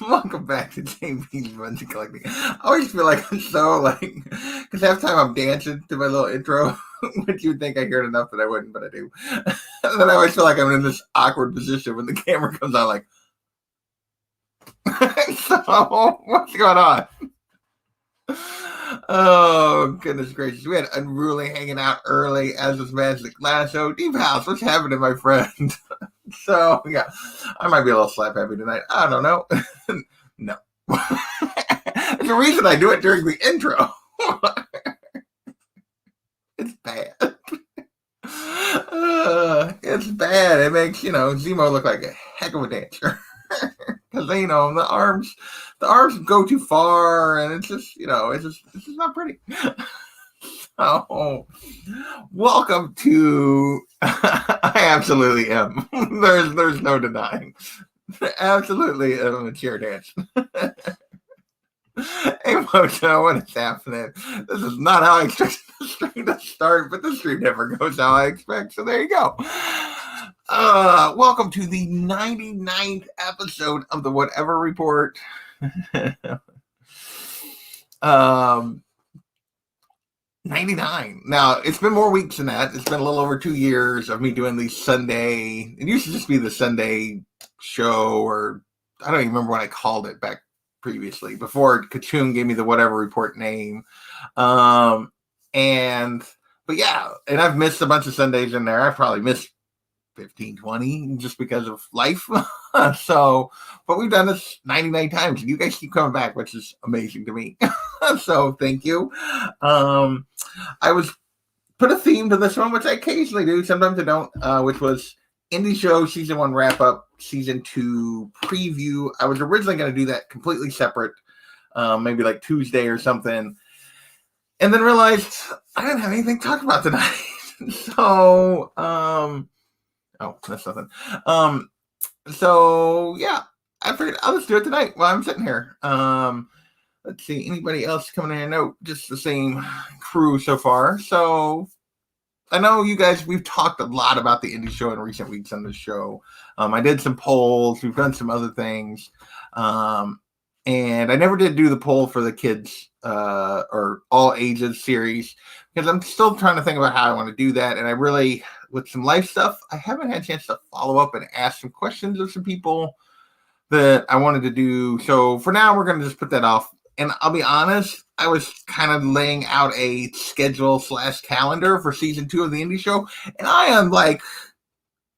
Welcome back to JP's Runs and Collecting. I always feel like I'm so because half the time I'm dancing to my little intro, which you would think I hear it enough that I wouldn't, but I do. And then I always feel like I'm in this awkward position when the camera comes on, like, so what's going on? Oh, goodness gracious. We had Unruly hanging out early, as was Magic last show. Deep House, what's happening, my friend? So, yeah, I might be a little slap happy tonight. I don't know. No. There's a reason I do it during the intro. It's bad. It's bad. It makes, Zemo look like a heck of a dancer. Because, the arms go too far, and it's just not pretty. So, welcome to, I absolutely am. There's no denying. Absolutely am a chair dance. Hey, Mojo, what is happening? This is not how I expected the stream to start, but the stream never goes how I expect, so there you go. Welcome to the 99th episode of the Whatever Report. 99. Now, it's been more weeks than that. It's been a little over 2 years of me doing these Sunday. It used to just be the Sunday show, or I don't even remember what I called it back previously, before Kachun gave me the Whatever Report name. But yeah, and I've missed a bunch of Sundays in there. I've probably missed 15, 20 just because of life. So, but we've done this 99 times, and you guys keep coming back, which is amazing to me. So thank you. I was put a theme to this one, which I occasionally do. Sometimes I don't, which was Indie Show Season 1 wrap-up, Season 2 preview. I was originally going to do that completely separate, maybe like Tuesday or something, and then realized I didn't have anything to talk about tonight. So, oh, that's nothing. So, yeah, I figured I'll just do it tonight while I'm sitting here. Let's see, anybody else coming in? No, just the same crew so far. So, I know you guys, we've talked a lot about the Indie Show in recent weeks on the show. I did some polls. We've done some other things. And I never did do the poll for the kids or all ages series, because I'm still trying to think about how I want to do that. And I really, with some life stuff, I haven't had a chance to follow up and ask some questions of some people that I wanted to do. So for now, we're going to just put that off. And I'll be honest, I was kind of laying out a schedule / calendar for Season 2 of the Indie Show. And I am like,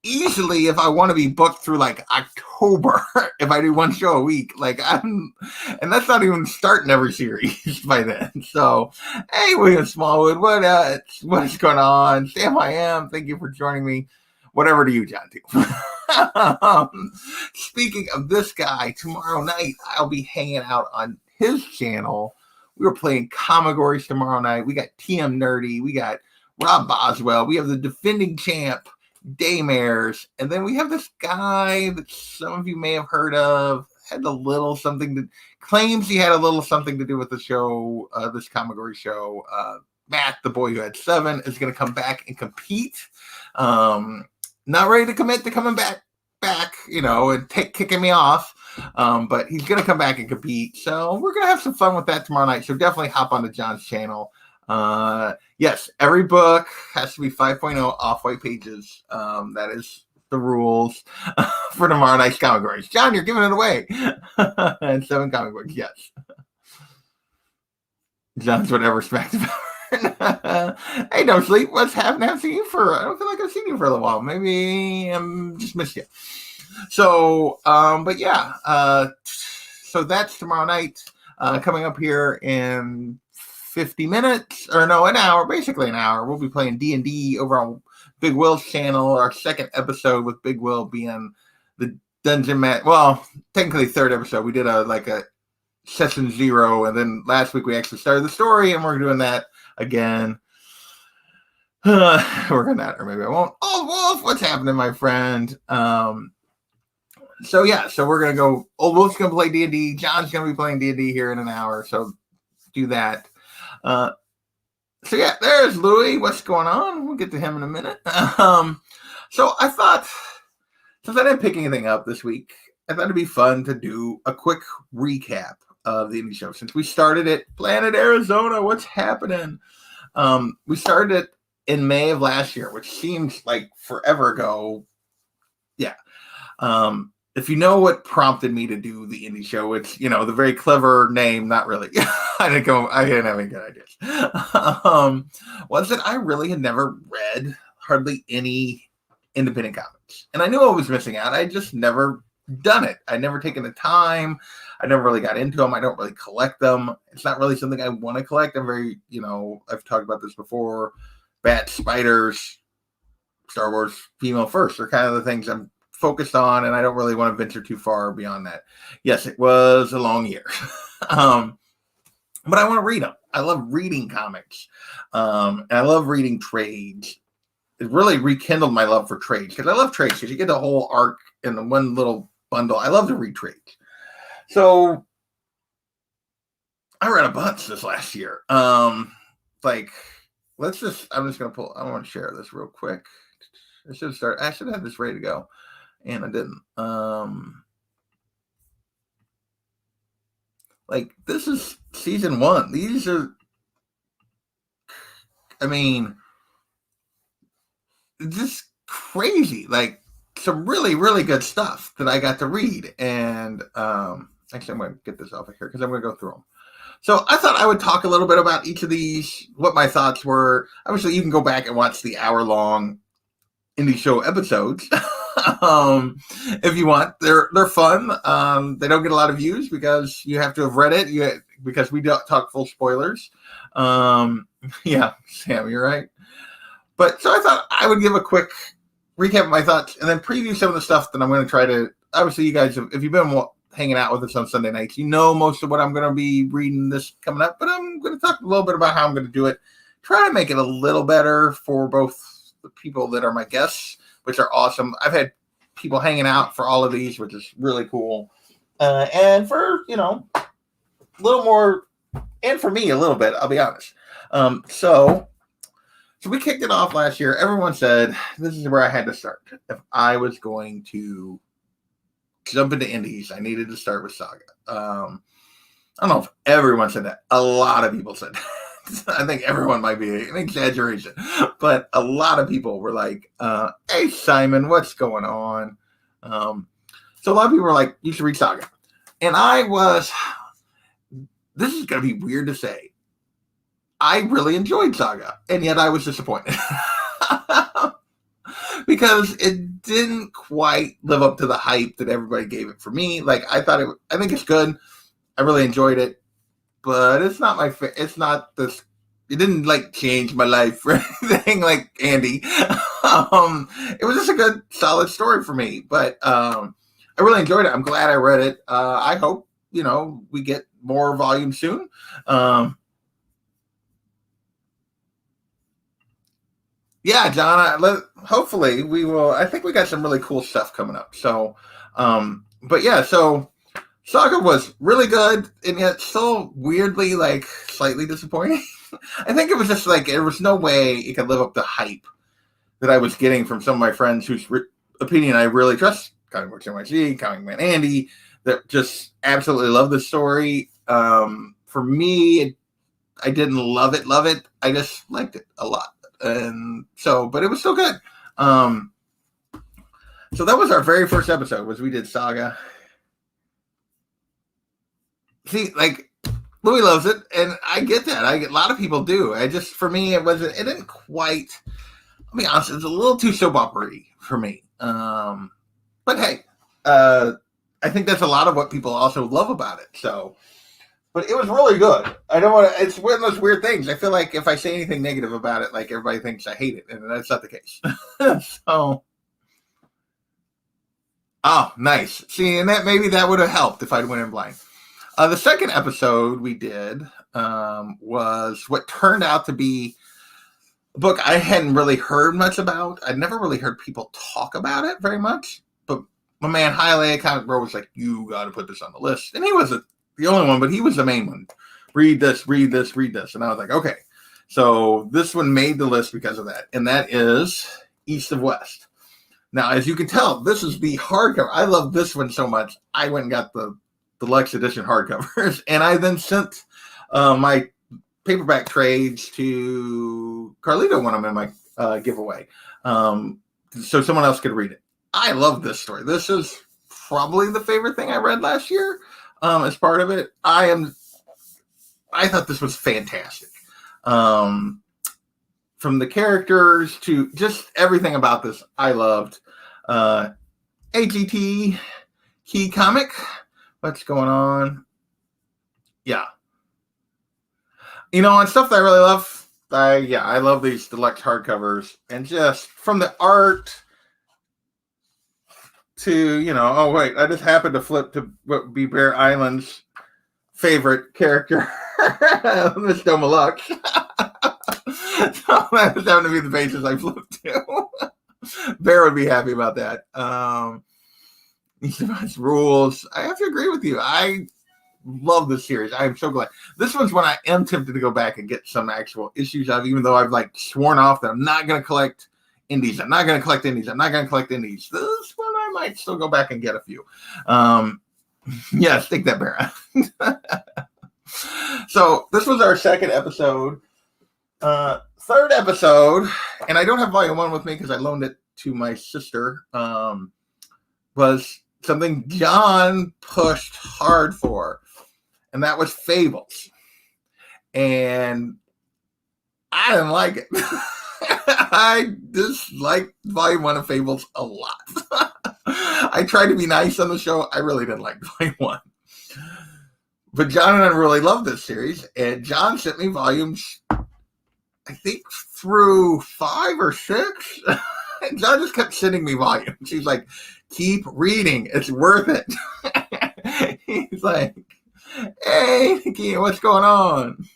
easily, if I want to be booked through like October, if I do one show a week, and that's not even starting every series by then. So, hey, William Smallwood, what is going on? Sam, I am. Thank you for joining me. Whatever to you, John, too. Speaking of this guy, tomorrow night I'll be hanging out on his channel. We were playing Kamagories tomorrow night. We got TM Nerdy. We got Rob Boswell. We have the defending champ, Daymares, and then we have this guy that some of you may have heard of, claims he had a little something to do with the show, this Kamagory show. Matt, the boy who had 7, is going to come back and compete. Not ready to commit to coming back, and kicking me off. But he's going to come back and compete. So we're going to have some fun with that tomorrow night. So definitely hop onto John's channel. Yes, every book has to be 5.0 off-white pages. That is the rules for tomorrow night's Kamagories. John, you're giving it away. And 7 comic books, yes. John's Whatever Spectacle. Hey, don't sleep. What's happening? I don't feel like I've seen you for a little while. Maybe I'm just missed you. So, but yeah. So that's tomorrow night. Coming up here in 50 minutes, or no, an hour, basically an hour. We'll be playing D&D over on Big Will's channel. Our second episode with Big Will being the Dungeon well, technically third episode. We did a session 0, and then last week we actually started the story, and we're doing that again. Work on that, or maybe I won't. Oh, Wolf, what's happening, my friend? So yeah, so we're gonna go. Old Wolf's gonna play D&D. John's gonna be playing D&D here in an hour. So do that. So yeah, there's Louis. What's going on? We'll get to him in a minute. So I thought, since I didn't pick anything up this week, I thought it'd be fun to do a quick recap of the indie show since we started at Planet Arizona. What's happening? We started it in May of last year, which seems like forever ago. Yeah. If you know what prompted me to do the indie show, it's, the very clever name. Not really. I didn't have any good ideas. Was that I really had never read hardly any independent comics, and I knew I was missing out. I just never done it. I'd never taken the time. I never really got into them. I don't really collect them. It's not really something I want to collect. I'm very, I've talked about this before. Bats, spiders, Star Wars female first are kind of the things I'm focused on, and I don't really want to venture too far beyond that. Yes, it was a long year. But I want to read them. I love reading comics. And I love reading trades. It really rekindled my love for trades, because I love trades, because you get the whole arc in the one little bundle. I love to read trades. So I read a bunch this last year. I'm just going to pull, I want to share this real quick. I should have this ready to go, and I didn't. This is season 1. These are, just crazy. Some really, really good stuff that I got to read. And actually, I'm going to get this off of here because I'm going to go through them. So I thought I would talk a little bit about each of these, what my thoughts were. Obviously, you can go back and watch the hour-long indie show episodes if you want. They're fun. They don't get a lot of views because you have to have read it. Because we don't talk full spoilers. Yeah, Sam, you're right. But so I thought I would give a quick recap of my thoughts and then preview some of the stuff that I'm going to try to. Obviously, you guys, if you've been hanging out with us on Sunday nights, you know most of what I'm going to be reading this coming up. But I'm going to talk a little bit about how I'm going to do it. Try to make it a little better for both the people that are my guests, which are awesome. I've had people hanging out for all of these, which is really cool. And for, a little more, and for me a little bit, I'll be honest. So we kicked it off last year. Everyone said this is where I had to start. If I was going to jump into indies, I needed to start with Saga. I don't know if everyone said that. A lot of people said that. I think everyone might be an exaggeration, but a lot of people were like, hey, Simon, what's going on? So a lot of people were like, you should read Saga. And this is going to be weird to say, I really enjoyed Saga, and yet I was disappointed. Because it didn't quite live up to the hype that everybody gave it for me. I think it's good. I really enjoyed it. But it's not it's not this, it didn't change my life or anything like Andy. It was just a good, solid story for me. But I really enjoyed it. I'm glad I read it. I hope, we get more volume soon. Yeah, John, hopefully we will. I think we got some really cool stuff coming up. So, but yeah, so Saga was really good, and yet so weirdly, slightly disappointing. I think it was just there was no way it could live up to hype that I was getting from some of my friends whose opinion I really trust, Comic Books NYC, Comic Man Andy, that just absolutely love the story. For me, I didn't love it. I just liked it a lot. And so, but it was still good. So that was our very first episode, we did Saga. See, Louis loves it, and I get that. A lot of people do. For me, it didn't quite, I'll be honest, it's a little too soap opera-y for me. But hey, I think that's a lot of what people also love about it. So, but it was really good. I don't want to, it's one of those weird things. I feel like if I say anything negative about it, everybody thinks I hate it, and that's not the case. So, oh, nice. See, and maybe that would have helped if I'd went in blind. The second episode we did was what turned out to be a book I hadn't really heard much about. I'd never really heard people talk about it very much. But my man Haile, Comic Bro, was like, you got to put this on the list. And he wasn't the only one, but he was the main one. Read this. And I was like, okay. So this one made the list because of that. And that is East of West. Now, as you can tell, this is the hardcover. I love this one so much. I went and got the deluxe edition hardcovers, and I then sent my paperback trades to Carlito when I'm in my giveaway, so someone else could read it. I love this story. This is probably the favorite thing I read last year as part of it. I thought this was fantastic. From the characters to just everything about this, I loved. AGT Key Comic. What's going on? Yeah. And stuff that I really love. I love these deluxe hardcovers. And just from the art to, oh, wait, I just happened to flip to what would be Bear Island's favorite character, Miss Domalux. So that was having to be the pages I flipped to. Bear would be happy about that. Rules. I have to agree with you. I love this series. I'm so glad. This one's one I am tempted to go back and get some actual issues of, even though I've sworn off that I'm not going to collect indies. I'm not going to collect indies. This one I might still go back and get a few. Yes, take that, Bear. So this was our second episode. Third episode, and I don't have volume 1 with me because I loaned it to my sister, was something John pushed hard for, and that was Fables. And I didn't like it. I disliked volume 1 of Fables a lot. I tried to be nice on the show. I really didn't like volume 1. But John and I really loved this series, and John sent me volumes, I think, through 5 or 6. And John just kept sending me volumes. He's like, keep reading. It's worth it. He's like, hey, Nikki, what's going on?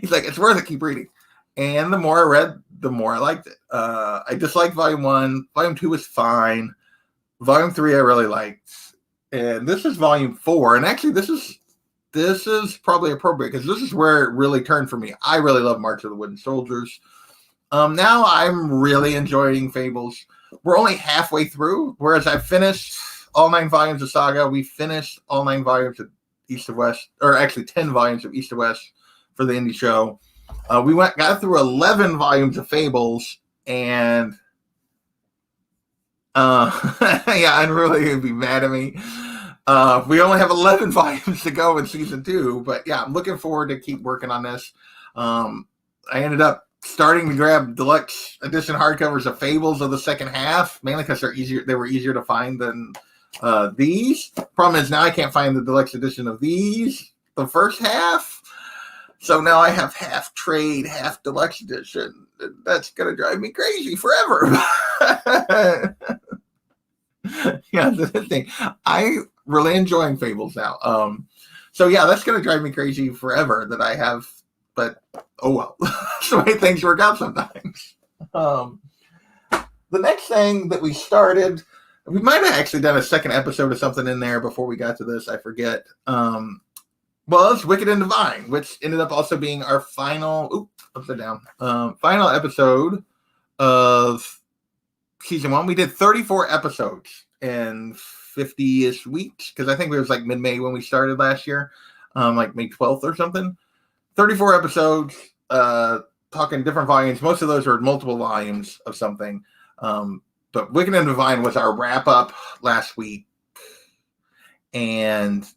He's like, it's worth it. Keep reading. And the more I read, the more I liked it. I disliked volume 1. Volume 2 was fine. Volume 3 I really liked. And this is volume 4. And actually, this is probably appropriate because this is where it really turned for me. I really love March of the Wooden Soldiers. Now I'm really enjoying Fables. We're only halfway through, whereas I finished all 9 volumes of Saga. We finished all 9 volumes of East to West, or actually 10 volumes of East to West for the indie show. We got through 11 volumes of Fables, and yeah, and really would be mad at me. We only have 11 volumes to go in season 2, but yeah, I'm looking forward to keep working on this. I ended up starting to grab deluxe edition hardcovers of Fables of the second half, mainly because they were easier to find than these. Problem is now I can't find the deluxe edition of these, the first half. So now I have half trade, half deluxe edition. That's gonna drive me crazy forever. Yeah, the thing. I really enjoying Fables now. So yeah, that's gonna drive me crazy forever that I have, but oh well. That's the way things work out sometimes. The next thing that we started, we might have actually done a second episode of something in there before we got to this, I forget. Was Wicked and Divine, which ended up also being our final final episode of season 1. We did 34 episodes in 50-ish weeks, because I think it was mid-May when we started last year, May 12th or something. 34 episodes, talking different volumes. Most of those are multiple volumes of something. But Wicked and Divine was our wrap-up last week. And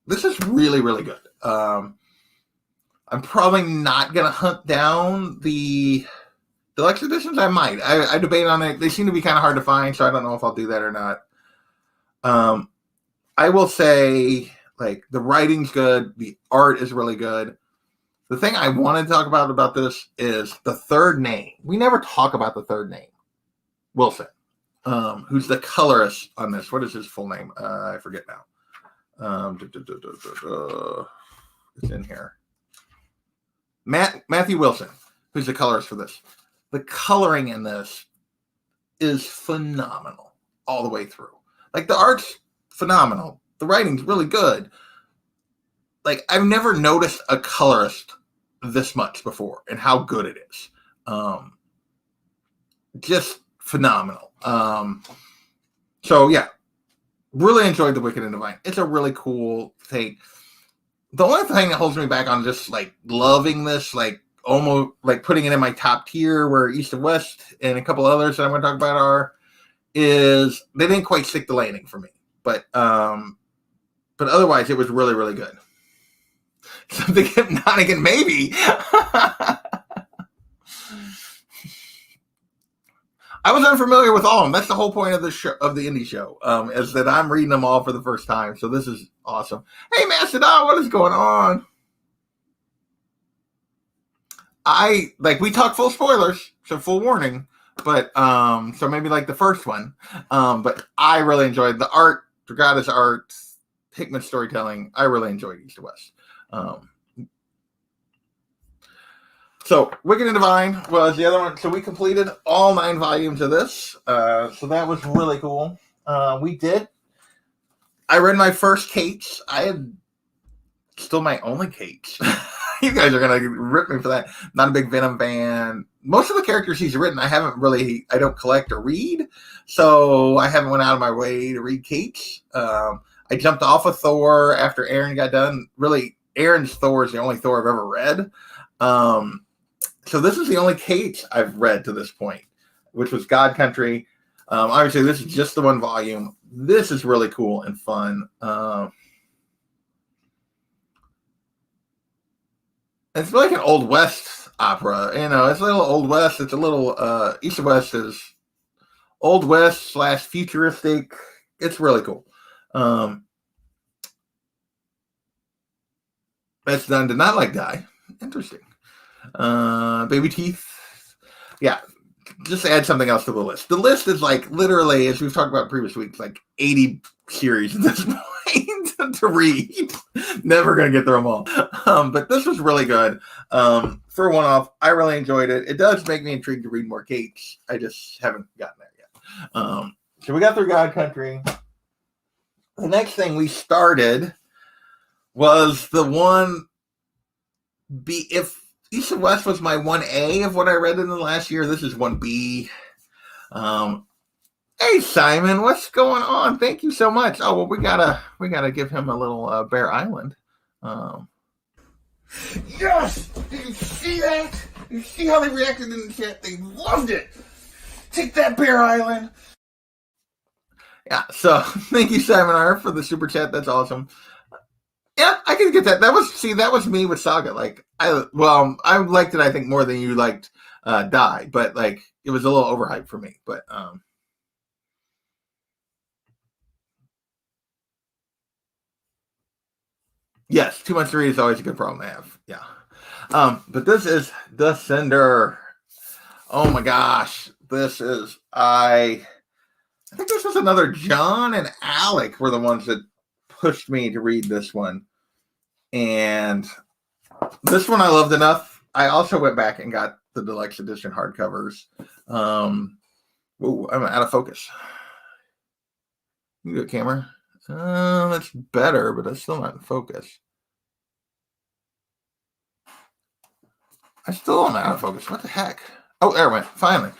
this is really, really good. I'm probably not going to hunt down the deluxe editions. I might. I debate on it. They seem to be kind of hard to find, so I don't know if I'll do that or not. I will say, the writing's good. The art is really good. The thing I want to talk about this is the third name. We never talk about the third name. Wilson, who's the colorist on this. What is his full name? I forget now. It's in here. Matthew Wilson, who's the colorist for this. The coloring in this is phenomenal all the way through. The art's phenomenal. The writing's really good. I've never noticed a colorist this much before and how good it is. just phenomenal. So yeah, really enjoyed The Wicked and Divine. It's a really cool thing. The only thing that holds me back on just like loving this, like almost like putting it in my top tier where East and West and a couple others that I'm going to talk about are, is they didn't quite stick the landing for me. But otherwise it was really, really good. Something hypnotic and maybe. I was unfamiliar with all of them. That's the whole point of the show, of the indie show, is that I'm reading them all for the first time. So this is awesome. Hey, Mastodon, what is going on? We talk full spoilers, so full warning. But so maybe like the first one. But I really enjoyed the art, Dragata's art, Hickman's storytelling. I really enjoyed East to West. So Wicked and Divine was the other one. So we completed all 9 volumes of this. So that was really cool. We did. I read my first Kates. I had still my only Kates. You guys are going to rip me for that. Not a big Venom fan. Most of the characters he's written, I don't collect or read. So I haven't went out of my way to read Kates. I jumped off of Thor after Aaron got done. Really, Aaron's Thor is the only Thor I've ever read. So this is the only Kate I've read to this point, which was God Country. Obviously, this is just the 1 volume. This is really cool and fun. It's like an Old West opera. You know, it's a little Old West. It's a little East and West is Old West / futuristic. It's really cool. That's done. Did not like die. Interesting. Baby Teeth. Yeah, just add something else to the list. The list is like literally, as we've talked about previous weeks, like 80 series at this point to read. Never going to get through them all. But this was really good. For a one-off, I really enjoyed it. It does make me intrigued to read more Kates. I just haven't gotten there yet. So we got through God Country. The next thing we started was the one B. If East and West was my 1A of what I read in the last year, this is 1B. Hey Simon, what's going on? Thank you so much. Oh well, we gotta give him a little Bear Island. Yes! Did you see that? You see how they reacted in the chat? They loved it. Take that, Bear Island. Yeah. So thank you, Simon R, for the super chat. That's awesome. Yeah, I can get that. That was me with Saga. Like I liked it, I think, more than you liked Die, but like it was a little overhyped for me. But yes, too much to read is always a good problem to have. Yeah. But this is Descender. Oh my gosh. This is I think this was another John and Alec were the ones that pushed me to read this one. And this one I loved enough. I also went back and got the deluxe edition hardcovers. I'm out of focus. You do it, camera. That's better, but that's still not in focus. I still am out of focus. What the heck? Oh, there it went. Finally.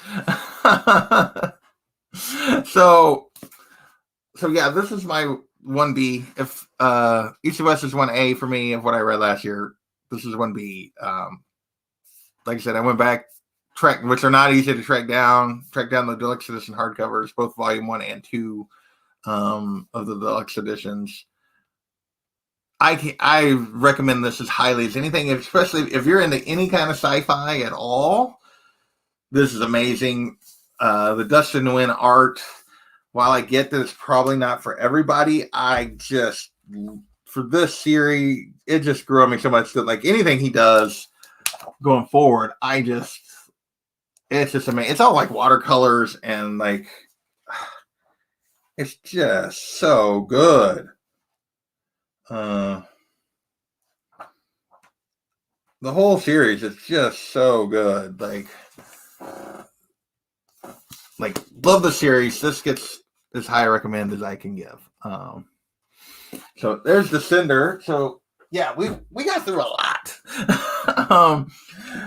So yeah, this is my 1B. If East of West is 1A for me of what I read last year, this is 1B. Like I said, I went back, which are not easy to track down the deluxe edition hardcovers, both volume 1 and 2 of the deluxe editions. I recommend this as highly as anything, especially if you're into any kind of sci-fi at all. This is amazing. The Dustin Nguyen art, while I get that it's probably not for everybody, for this series, it just grew on me so much that like anything he does going forward, it's just amazing. It's all like watercolors and like, it's just so good. The whole series is just so good. Like love the series. This gets as high a recommend as I can give. So there's Descender. So yeah, we got through a lot.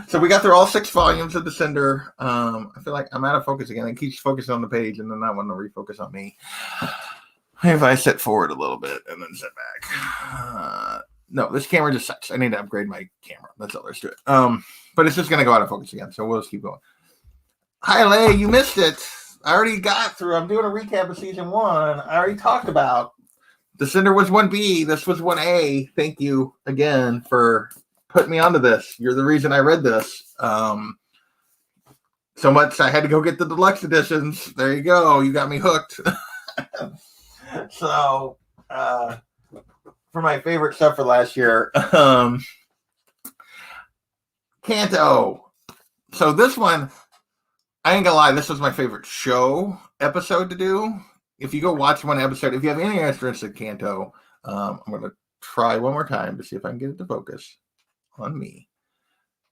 So we got through all 6 volumes of Descender. I feel like I'm out of focus again. It keeps focusing on the page and then not wanting to refocus on me. If I sit forward a little bit and then sit back. No, this camera just sucks. I need to upgrade my camera. That's all there's to it. But it's just going to go out of focus again. So we'll just keep going. Hi, Lay. You missed it. I already got through. I'm doing a recap of season 1. I already talked about Descender was 1B. This was 1A. Thank you again for putting me onto this. You're the reason I read this. So much I had to go get the deluxe editions. There you go. You got me hooked. So, for my favorite stuff for last year, Kanto. So this one, I ain't gonna lie, this was my favorite show episode to do. If you go watch one episode, if you have any interest in Kanto, I'm gonna try one more time to see if I can get it to focus on me.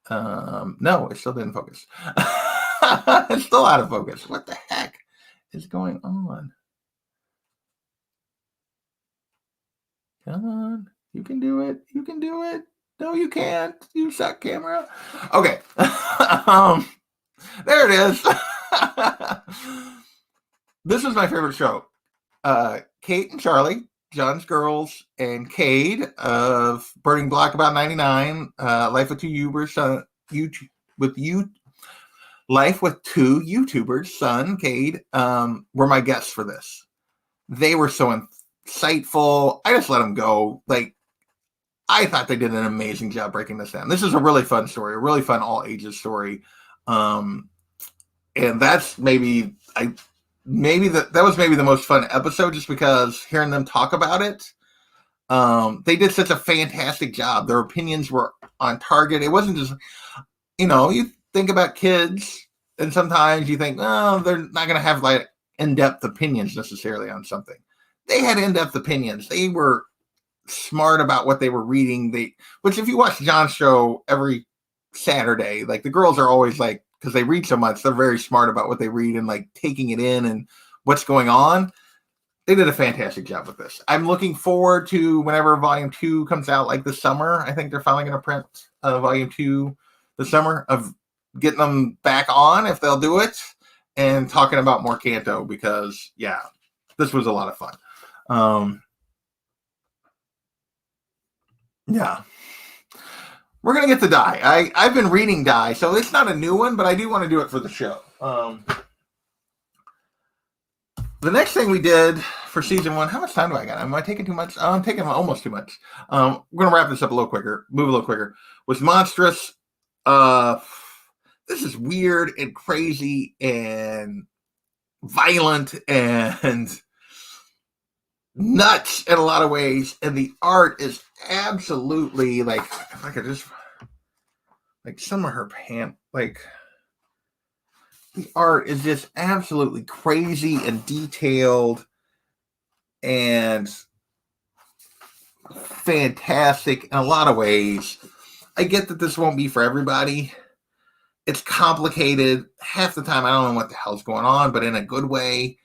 No, it still didn't focus. It's still out of focus. What the heck is going on? Come on. You can do it. You can do it. No, you can't. You suck, camera. Okay. There it is. This is my favorite show. Kate and Charlie, John's Girls, and Cade of Burning Block About 99, Life with Two YouTubers, Life with Two YouTubers, son, Cade, were my guests for this. They were so insightful. I just let them go. Like, I thought they did an amazing job breaking this down. This is a really fun story, a really fun all ages story. And that's maybe that was maybe the most fun episode, just because hearing them talk about it. They did such a fantastic job. Their opinions were on target. It wasn't just, you think about kids and sometimes you think, oh, they're not going to have like in-depth opinions necessarily on something. They had in-depth opinions. They were smart about what they were reading. Which if you watch John's show every Saturday, like the girls are always like, because they read so much, they're very smart about what they read and like taking it in and what's going on. They did a fantastic job with this. I'm looking forward to whenever volume 2 comes out, like this summer. I think they're finally going to print volume 2 this summer, of getting them back on, if they'll do it, and talking about more Kanto, because yeah, this was a lot of fun. Yeah. We're going to get to Die. I've been reading Die, so it's not a new one, but I do want to do it for the show. The next thing we did for season 1, how much time do I got? Am I taking too much? I'm taking almost too much. We're going to wrap this up move a little quicker. Was Monstrous. This is weird and crazy and violent and nuts in a lot of ways, and the art is absolutely like, if I could just like some of her like the art is just absolutely crazy and detailed and fantastic in a lot of ways. I get that this won't be for everybody. It's complicated. Half the time I don't know what the hell's going on, but in a good way.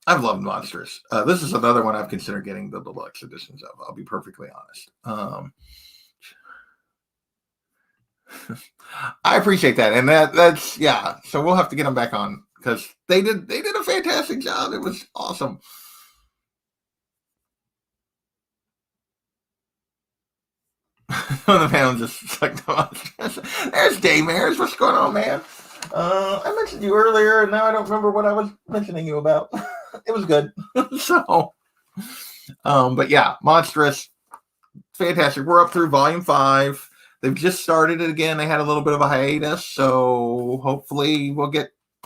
I've loved Monsters. This is another one I've considered getting the deluxe editions of. I'll be perfectly honest. I appreciate that, and that's yeah. So we'll have to get them back on, because they did a fantastic job. It was awesome. The panel just like, there's Daymares. What's going on, man? I mentioned you earlier, and now I don't remember what I was mentioning you about. It was good. So, but yeah, Monstrous, fantastic. We're up through volume 5. They've just started it again. They had a little bit of a hiatus, so hopefully we'll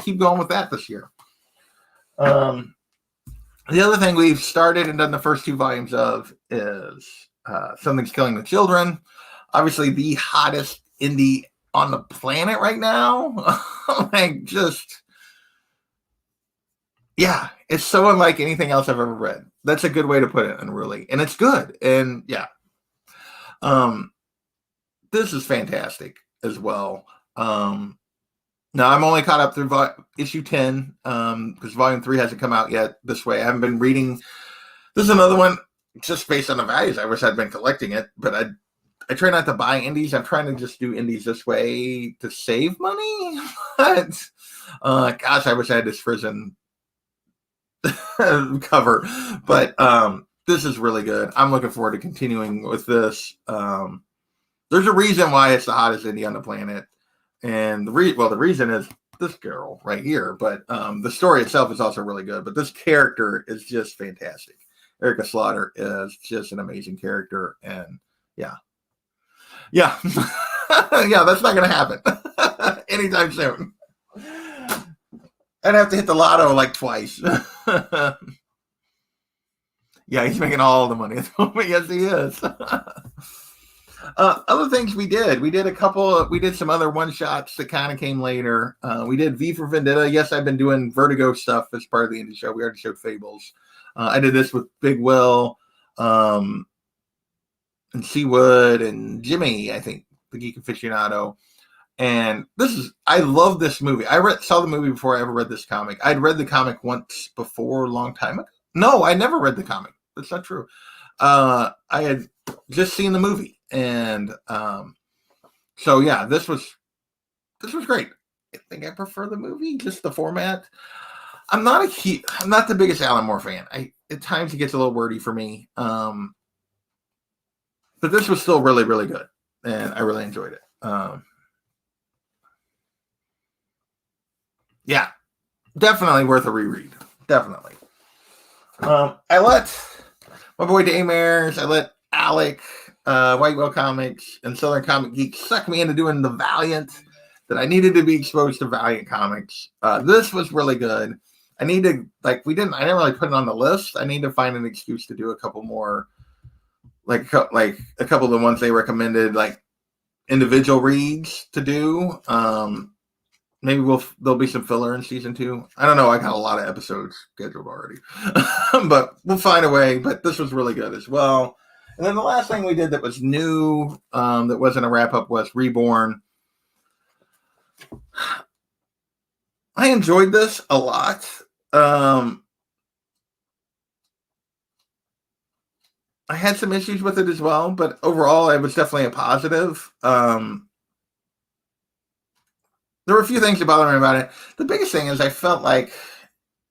keep going with that this year. The other thing we've started and done the first 2 volumes of is Something's Killing the Children. Obviously, the hottest indie on the planet right now. Like, just, yeah, it's so unlike anything else I've ever read. That's a good way to put it, and it's good. And yeah, this is fantastic as well. Now I'm only caught up through issue 10, because volume 3 hasn't come out yet this way. I haven't been reading. This is another one just based on the values. I wish I'd been collecting it, but I try not to buy indies. I'm trying to just do indies this way to save money. But gosh, I wish I had this Frozen cover. But this is really good. I'm looking forward to continuing with this. There's a reason why it's the hottest indie on the planet, and the reason is this girl right here. But the story itself is also really good. But this character is just fantastic. Erica Slaughter is just an amazing character, and yeah, yeah, that's not going to happen anytime soon. I'd have to hit the lotto like twice. Yeah, he's making all the money at the moment. Yes, he is. Other things we did some other one shots that kind of came later. We did V for Vendetta. Yes, I've been doing Vertigo stuff as part of the indie show. We already showed Fables. I did this with Big Will, and Seawood and Jimmy, I think, the Geek Aficionado. And I love this movie. Saw the movie before I ever read this comic. I'd read the comic once before, a long time ago. No, I never read the comic. That's not true. I had just seen the movie. And so yeah, this was great. I think I prefer the movie, just the format. I'm not the biggest Alan Moore fan. At times it gets a little wordy for me. But this was still really, really good, and I really enjoyed it. Yeah, definitely worth a reread. Definitely. I let my boy Daymers, I let Alec, White Whale Comics, and Southern Comic Geek suck me into doing the Valiant that I needed to be exposed to Valiant comics. This was really good. I need to, I didn't really put it on the list. I need to find an excuse to do a couple more, like a couple of the ones they recommended, like individual reads to do. Maybe there'll be some filler in season 2. I don't know. I got a lot of episodes scheduled already, but we'll find a way. But this was really good as well. And then the last thing we did that was new, that wasn't a wrap up, was Reborn. I enjoyed this a lot. I had some issues with it as well, but overall, it was definitely a positive. There were a few things that bothered me about it. The biggest thing is I felt like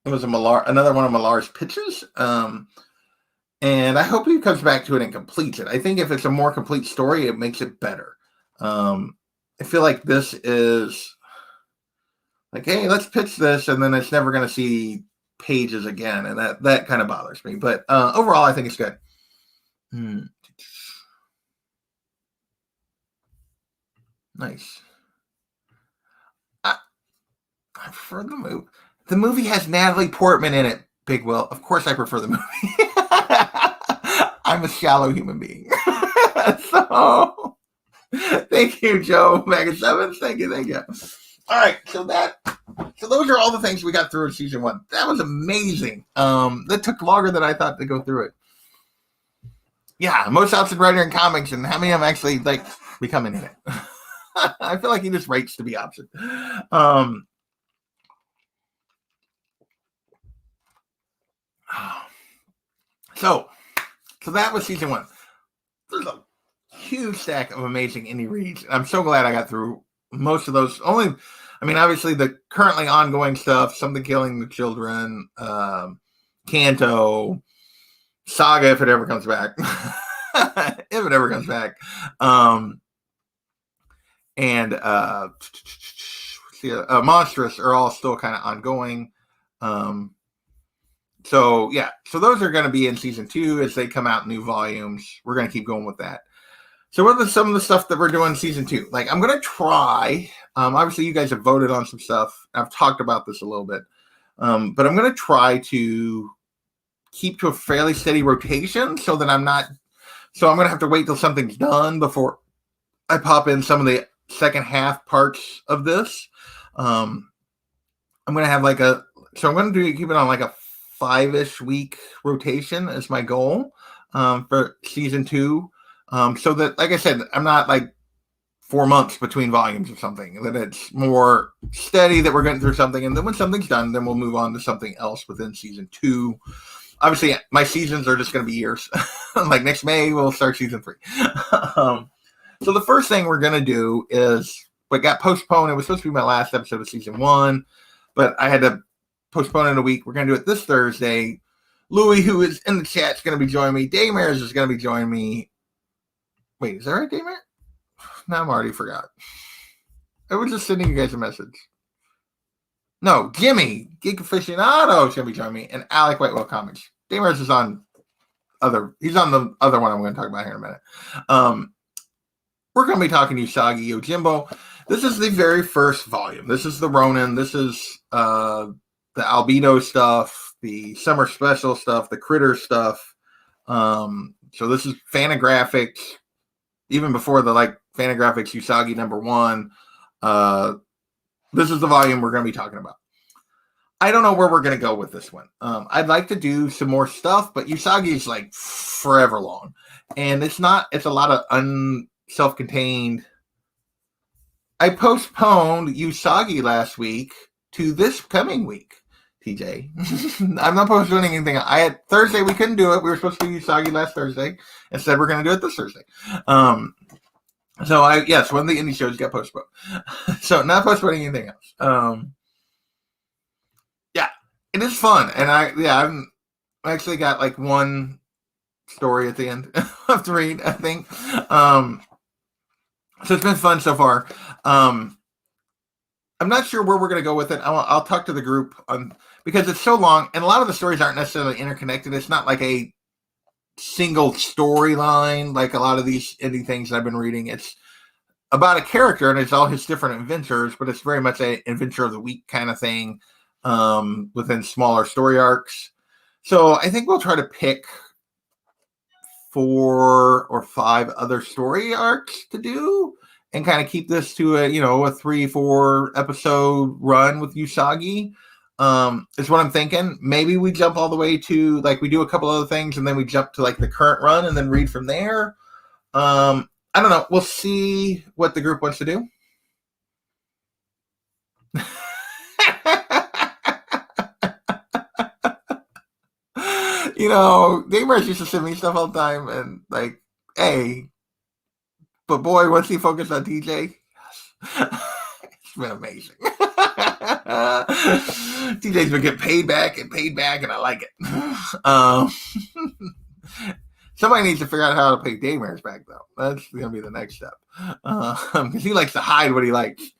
it was another one of Millar's pitches. And I hope he comes back to it and completes it. I think if it's a more complete story, it makes it better. I feel like this is like, hey, let's pitch this, and then it's never going to see pages again, and that kind of bothers me. But overall, I think it's good. Nice. I prefer the movie. The movie has Natalie Portman in it, Big Will. Of course I prefer the movie. I'm a shallow human being. So, thank you, Joe. Mega Sevens. Thank you. All right, so those are all the things we got through in season 1. That was amazing. That took longer than I thought to go through it. Yeah, most outside writer in comics, and how many of them actually becoming in it? I feel like he just writes to be option. So that was season 1. There's a huge stack of amazing indie reads. I'm so glad I got through most of those. Obviously the currently ongoing stuff, Something Killing the Children, Kanto, Saga, if it ever comes back. And Monstrous are all still kind of ongoing. So those are going to be in season 2 as they come out in new volumes. We're going to keep going with that. So what are some of the stuff that we're doing in season 2? I'm going to try, obviously you guys have voted on some stuff. I've talked about this a little bit, but I'm going to try to keep to a fairly steady rotation so that I'm going to have to wait till something's done before I pop in some of the second half parts of this. I'm going to have I'm going to keep it on a 5-ish week rotation as my goal for season 2. So that, like I said, I'm not 4 months between volumes or something, that it's more steady, that we're getting through something. And then when something's done, then we'll move on to something else within season 2. Obviously, my seasons are just going to be years. Next May, we'll start season 3. So the first thing we're going to do is, what got postponed, it was supposed to be my last episode of season 1, but I had to postpone it a week. We're going to do it this Thursday. Louie, who is in the chat, is going to be joining me. Daymares is going to be joining me. Wait, is that right, Daymare? No, I'm already forgot. I was just sending you guys a message. No, Jimmy, Geek Aficionado is going to be joining me, and Alec Whitewell Comics. Daymares is on he's on the other one I'm going to talk about here in a minute. We're going to be talking Usagi Yojimbo. This is the very first volume. This is the Ronin. This is the Albedo stuff, the Summer Special stuff, the Critter stuff. So this is Fantagraphics, even before the Fantagraphics Usagi #1. This is the volume we're going to be talking about. I don't know where we're going to go with this one. I'd like to do some more stuff, but Usagi is forever long. And it's a lot of self-contained. I postponed Usagi last week to this coming week, TJ. I'm not postponing anything. Thursday, we couldn't do it. We were supposed to do Usagi last Thursday. Instead, we're going to do it this Thursday. So one of the indie shows got postponed. So not postponing anything else. It is fun, and I actually got one story at the end of to read, I think. So it's been fun so far. I'm not sure where we're going to go with it. I'll talk to the group because it's so long, and a lot of the stories aren't necessarily interconnected. It's not like a single storyline like a lot of these indie things I've been reading. It's about a character, and it's all his different adventures, but it's very much an adventure of the week kind of thing. Within smaller story arcs. So I think we'll try to pick 4 or 5 other story arcs to do and kind of keep this to a 3-4 episode run with Usagi. Is what I'm thinking. Maybe we jump all the way to we do a couple other things and then we jump to the current run and then read from there. I don't know. We'll see what the group wants to do. Gamers used to send me stuff all the time, and hey, but boy, once he focused on TJ, yes. It's been amazing. TJ's been getting paid back, and I like it. Somebody needs to figure out how to pay Daymers back, though. That's going to be the next step. Because he likes to hide what he likes.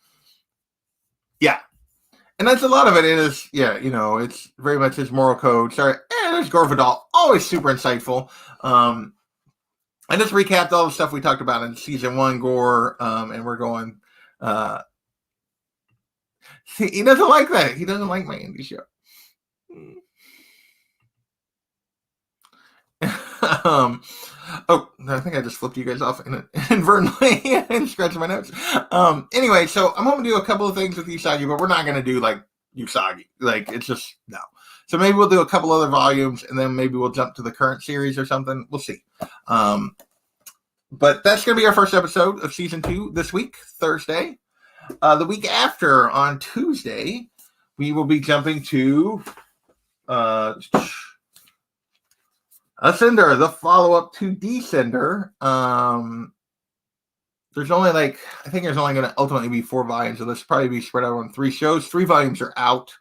Yeah. And that's a lot of it is, it's very much his moral code. Sorry, there's Gore Vidal, always super insightful. I just recapped all the stuff we talked about in season 1, Gore, and we're going. See, he doesn't like that. He doesn't like my indie show. I think I just flipped you guys off inadvertently and scratched my notes. Anyway, so I'm going to do a couple of things with Usagi, but we're not going to do Usagi. It's just no. So maybe we'll do a couple other volumes, and then maybe we'll jump to the current series or something. We'll see. But that's going to be our first episode of season 2 this week, Thursday. The week after, on Tuesday, we will be jumping to Ascender, the follow-up to Descender. There's only I think there's only going to ultimately be 4 volumes, so this will probably be spread out on 3 shows. 3 volumes are out.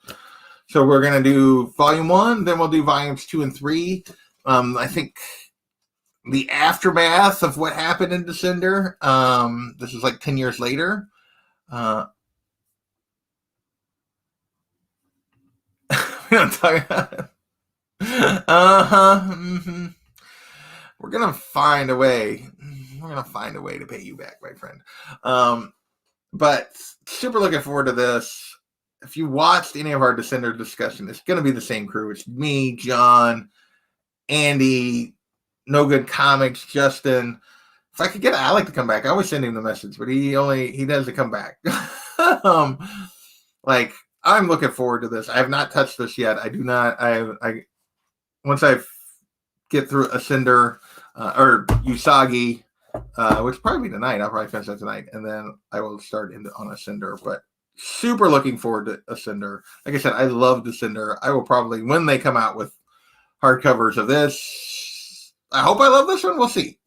So we're going to do volume 1, then we'll do volumes 2 and 3. I think the aftermath of what happened in Descender. This is 10 years later. We don't talk about it. Mm-hmm. We're gonna find a way. We're gonna find a way to pay you back, my friend. But super looking forward to this. If you watched any of our Descender discussion, it's gonna be the same crew. It's me, John, Andy, No Good Comics, Justin. If I could get Alec to come back, I always send him the message, but he doesn't come back. I'm looking forward to this. I have not touched this yet. I do not. Once I get through Ascender or Usagi, which probably be tonight. I'll probably finish that tonight, and then I will start on Ascender. But super looking forward to Ascender. Like I said, I love Ascender. I will probably, when they come out with hardcovers of this, I hope I love this one. We'll see.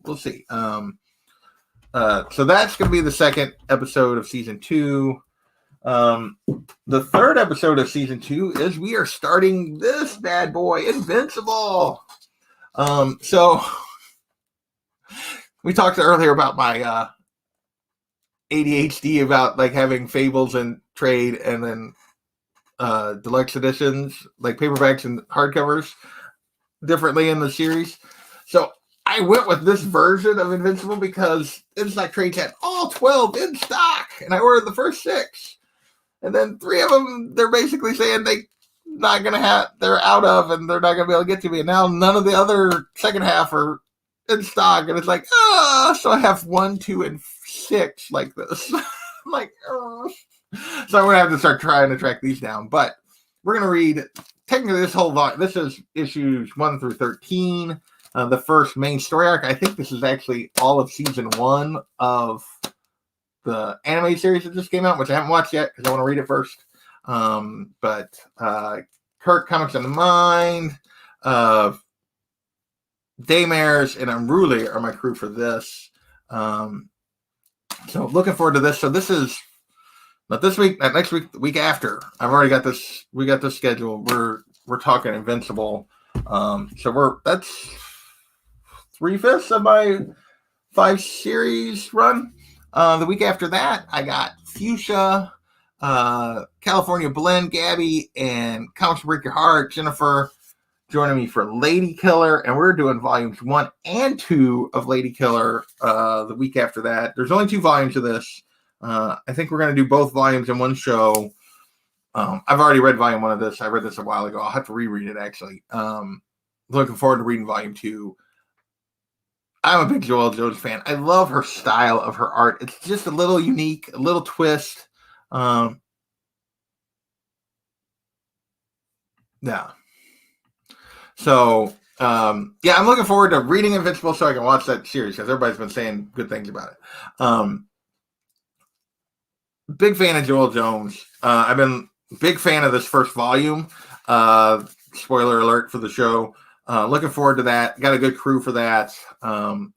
So that's going to be the second episode of season 2. The third episode of season 2 is we are starting this bad boy, Invincible. So we talked earlier about my ADHD about like having fables and trade and then deluxe editions, like paperbacks and hardcovers differently in the series. So I went with this version of Invincible because In-Stock Trades had all 12 in stock, and I ordered the first 6. And then 3 of them, they're basically saying they're out of, and they're not going to be able to get to me. And now none of the other second half are in stock. And it's like, so I have 1, 2, and 6 like this. I'm like, So I'm going to have to start trying to track these down. But we're going to read, technically this whole volume, this is issues 1 through 13. The first main story arc. I think this is actually all of season 1 of the anime series that just came out, which I haven't watched yet because I want to read it first. But Kirk, Comics on the Mind, Daymares, and Unruly are my crew for this. So looking forward to this. So this is not this week, not next week, the week after. I've already got this. We got this scheduled. We're talking Invincible. So that's 3/5 of my 5 series run. The week after that, I got Fuchsia, California Blend, Gabby, and Comics Break Your Heart, Jennifer, joining me for Lady Killer, and we're doing volumes 1 and 2 of Lady Killer the week after that. There's only 2 volumes of this. I think we're going to do both volumes in one show. I've already read volume 1 of this. I read this a while ago. I'll have to reread it, actually. Looking forward to reading volume 2. I'm a big Joelle Jones fan. I love her style of her art. It's just a little unique, a little twist. Yeah. So, I'm looking forward to reading Invincible so I can watch that series because everybody's been saying good things about it. Big fan of Joelle Jones. I've been a big fan of this first volume. Spoiler alert for the show. Looking forward to that. Got a good crew for that.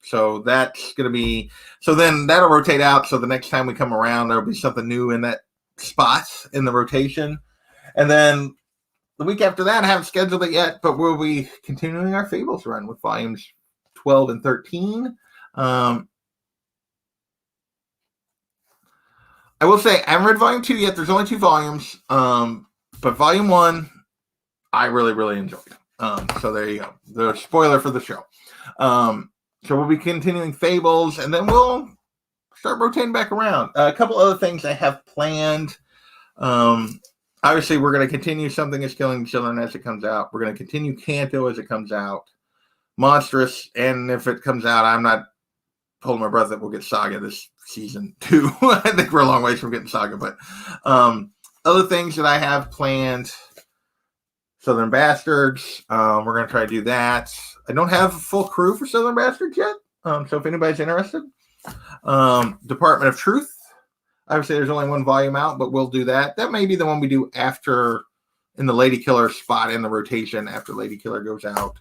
So that's going to be, so then that'll rotate out. So the next time we come around, there'll be something new in that spot in the rotation. And then the week after that, I haven't scheduled it yet, but we'll be continuing our Fables run with volumes 12 and 13. I will say I haven't read volume 2 yet. There's only 2 volumes. But volume 1, I really, really enjoyed. So there you go. The spoiler for the show. So we'll be continuing Fables, and then we'll start rotating back around. A couple other things I have planned. Obviously, we're going to continue Something is Killing Children as it comes out. We're going to continue Kanto as it comes out. Monstrous, and if it comes out, I'm not holding my breath that we'll get Saga this season 2. I think we're a long ways from getting Saga, but other things that I have planned. Southern Bastards. We're going to try to do that. I don't have a full crew for Southern Bastards yet. So if anybody's interested. Department of Truth. Obviously, there's only 1 volume out, but we'll do that. That may be the one we do after, in the Lady Killer spot in the rotation after Lady Killer goes out.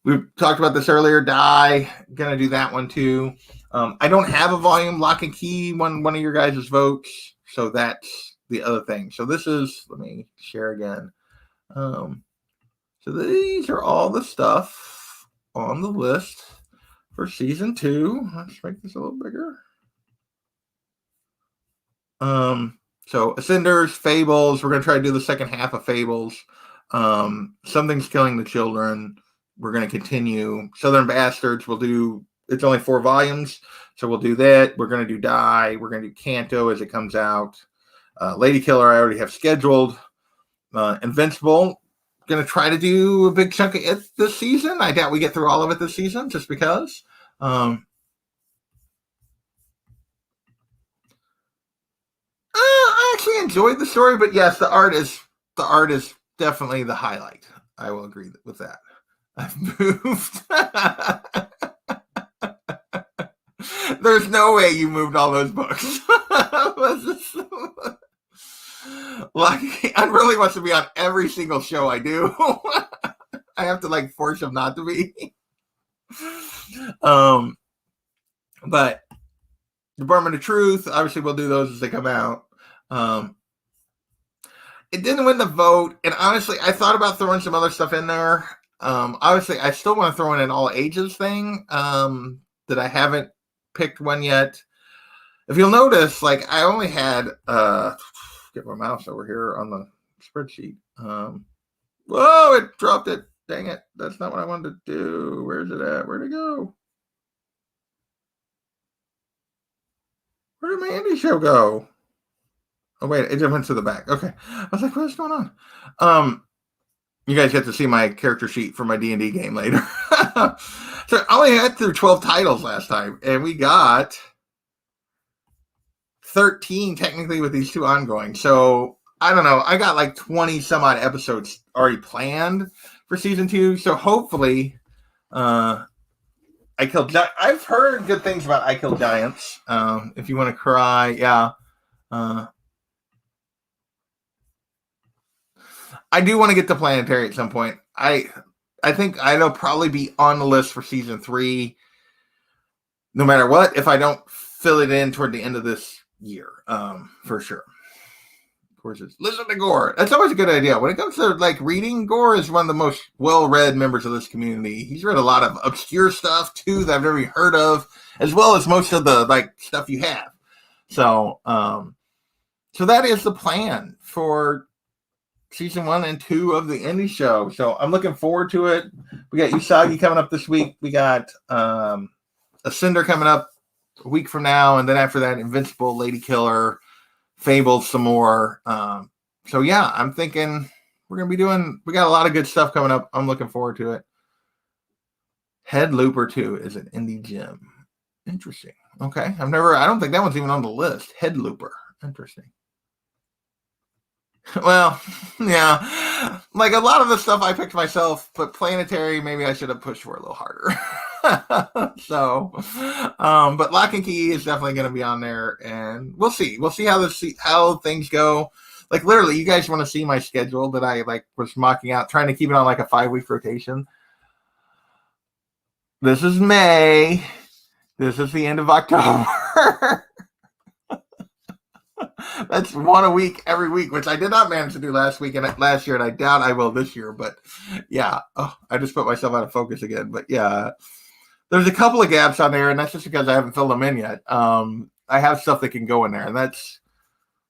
We talked about this earlier. Die. Going to do that one too. I don't have a volume Lock and Key, one of your guys' votes. So that's the other thing. So this is, let me share again. So these are all the stuff on the list for season 2. Let's make this a little bigger. So Ascenders, Fables. We're going to try to do the second half of Fables. Something's Killing the Children. We're going to continue. Southern Bastards, we'll do, it's only 4 volumes. So we'll do that. We're going to do Die. We're going to do Kanto as it comes out. Lady Killer, I already have scheduled. Invincible, going to try to do a big chunk of it this season. I doubt we get through all of it this season just because. I actually enjoyed the story, but yes, the art is definitely the highlight. I will agree with that. I've moved. There's no way you moved all those books. Like, Unruly wants to be on every single show I do. I have to like force him not to be. But Department of Truth, obviously, we'll do those as they come out. It didn't win the vote, and honestly, I thought about throwing some other stuff in there. Obviously, I still want to throw in an all ages thing that I haven't picked one yet. If you'll notice, like I only had get my mouse over here on the spreadsheet. Whoa, it dropped it. Dang it. That's not what I wanted to do. Where's it at? Where'd it go? Where did my indie show go? Oh, wait, it just went to the back. Okay. I was like, what's going on? You guys get to see my character sheet for my D&D game later. So I only had through 12 titles last time, and we got 13 technically with these two ongoing. So I don't know. I got like 20 some odd episodes already planned for season 2. So hopefully, I've heard good things about I Kill Giants. If you want to cry, yeah. I do want to get to Planetary at some point. I think it'll probably be on the list for season 3, no matter what, if I don't fill it in toward the end of this year, for sure. Of course, it's listen to Gore. That's always a good idea. When it comes to like reading, Gore is one of the most well-read members of this community. He's read a lot of obscure stuff too that I've never heard of, as well as most of the like stuff you have. So, so that is the plan for season 1 and 2 of the indie show. So I'm looking forward to it. We got Usagi coming up this week. We got Ascender coming up a week from now, and then after that, Invincible, Lady Killer, Fables, some more. So yeah, I'm thinking we're gonna be doing. We got a lot of good stuff coming up. I'm looking forward to it. Head Looper 2 is an indie gem. Interesting. Okay, I don't think that one's even on the list. Head Looper. Interesting. Well, yeah, like a lot of the stuff I picked myself, but Planetary, maybe I should have pushed for a little harder. So, but Lock and Key is definitely going to be on there, and we'll see. We'll see how things go. Like literally, you guys want to see my schedule that I like was mocking out, trying to keep it on like a 5-week rotation. This is May. This is the end of October. That's one a week every week, which I did not manage to do last year, and I doubt I will this year. But yeah, I just put myself out of focus again. But yeah, there's a couple of gaps on there, and that's just because I haven't filled them in yet. I have stuff that can go in there, and that's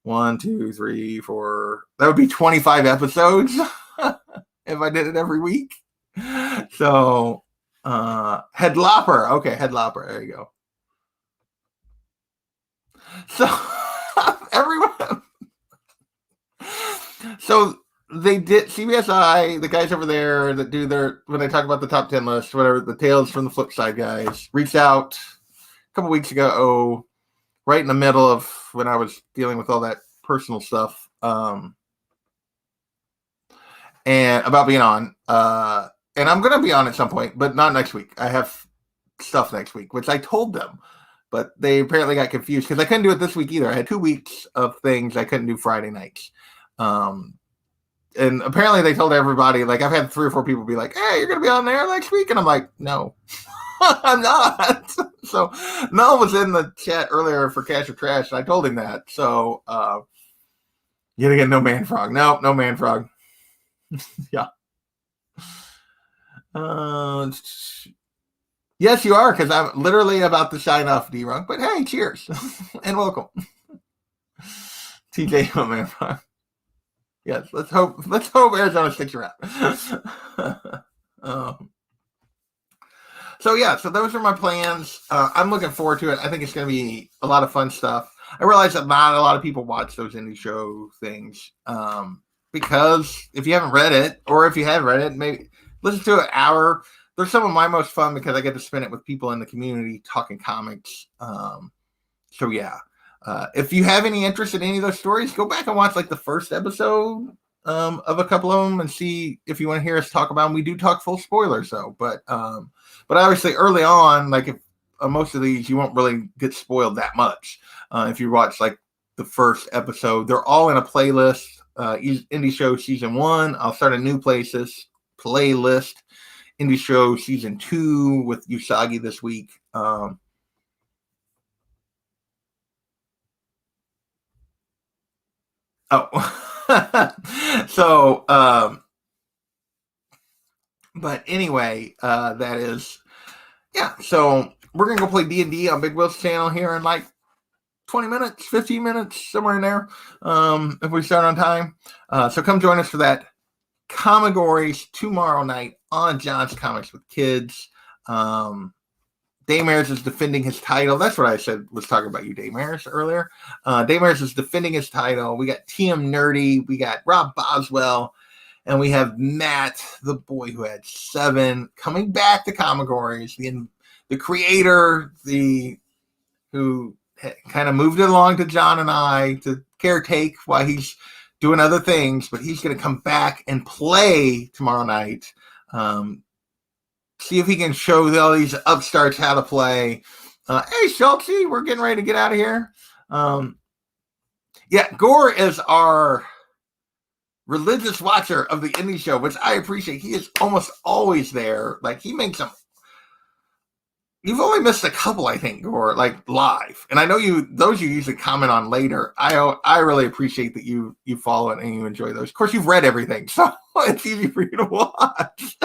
1, 2, 3, 4. That would be 25 episodes if I did it every week. So Headlopper, okay, Headlopper. There you go. So. Everyone. So they did CBSI, the guys over there that do when I talk about the top 10 list, whatever, the Tales from the Flip Side guys reached out a couple weeks ago, right in the middle of when I was dealing with all that personal stuff, and about being on, and I'm going to be on at some point, but not next week. I have stuff next week, which I told them. But they apparently got confused because I couldn't do it this week either. I had 2 weeks of things I couldn't do Friday nights. And apparently they told everybody, like I've had 3 or 4 people be like, hey, you're going to be on there next week. And I'm like, no, I'm not. So Mel was in the chat earlier for Cash or Trash. And I told him that. So yet again, no Man Frog. No Man Frog. Yeah. Yes, you are, because I'm literally about to sign off, D-Runk. But hey, cheers and welcome, TJ. Oh man, yes. Let's hope Arizona sticks around. So yeah, so those are my plans. I'm looking forward to it. I think it's going to be a lot of fun stuff. I realize that not a lot of people watch those indie show things because if you haven't read it, or if you have read it, maybe listen to an hour. They're some of my most fun because I get to spend it with people in the community talking comics. So yeah, if you have any interest in any of those stories, go back and watch like the first episode of a couple of them and see if you want to hear us talk about them. We do talk full spoilers though, but obviously early on, like if most of these, you won't really get spoiled that much. If you watch like the first episode, they're all in a playlist. Indie Show Season 1. I'll start a new playlist. Indie Show Season 2 with Usagi this week. Oh, so but anyway, that is yeah. So we're gonna go play D&D on Big Will's channel here in like 20 minutes, 15 minutes, somewhere in there. If we start on time, so come join us for that. Comigories tomorrow night on John's Comics with Kids. Daymares is defending his title. That's what I said, was talking about you, Daymares, earlier. Daymares is defending his title. We got TM Nerdy. We got Rob Boswell. And we have Matt, the boy who had 7, coming back to Comigories. The creator, who kind of moved it along to John and I to caretake while he's doing other things. But he's going to come back and play tomorrow night. See if he can show all these upstarts how to play. Hey, Schultze, we're getting ready to get out of here. Yeah, Gore is our religious watcher of the indie show, which I appreciate. He is almost always there. Like, he makes them. You've only missed a couple, I think, Gore, like live. And I know those you usually comment on later. I really appreciate that you follow it and you enjoy those. Of course, you've read everything, so it's easy for you to watch.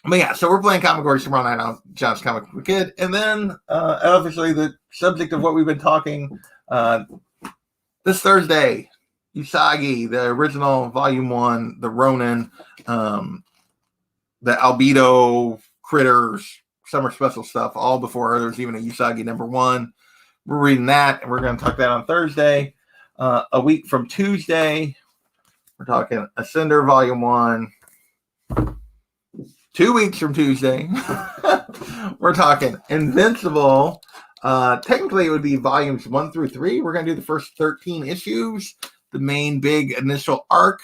But yeah, so we're playing Comigories tomorrow night on John's Comic Book Kid. And then, obviously, the subject of what we've been talking this Thursday, Usagi, the original Volume 1, the Ronin, the Albedo Critters, Summer Special stuff, all before there's even a Usagi #1. We're reading that, and we're going to talk that on Thursday. A week from Tuesday, we're talking Ascender Volume 1. 2 weeks from Tuesday, we're talking Invincible. Technically, it would be volumes 1 through 3. We're going to do the first 13 issues, the main big initial arc.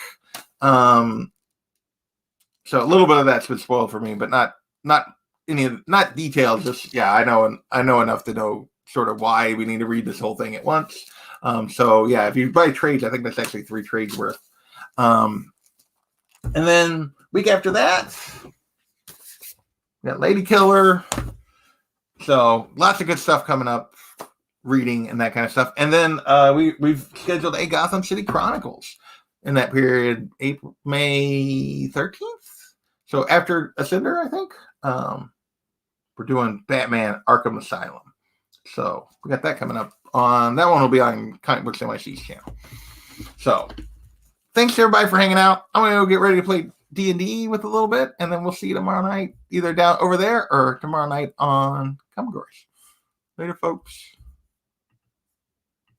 So a little bit of that's been spoiled for me, but not details. Just yeah, I know enough to know sort of why we need to read this whole thing at once. So yeah, if you buy trades, I think that's actually 3 trades worth. And then week after that, we got Lady Killer. So lots of good stuff coming up, reading and that kind of stuff. And then we've scheduled a Gotham City Chronicles in that period, May 13th. So after Ascender, I think, we're doing Batman Arkham Asylum. So we got that coming up. That one will be on Comic Books NYC's channel. So thanks to everybody for hanging out. I'm going to go get ready to play D&D with a little bit, and then we'll see you tomorrow night, either down over there or tomorrow night on Comigories. Later, folks.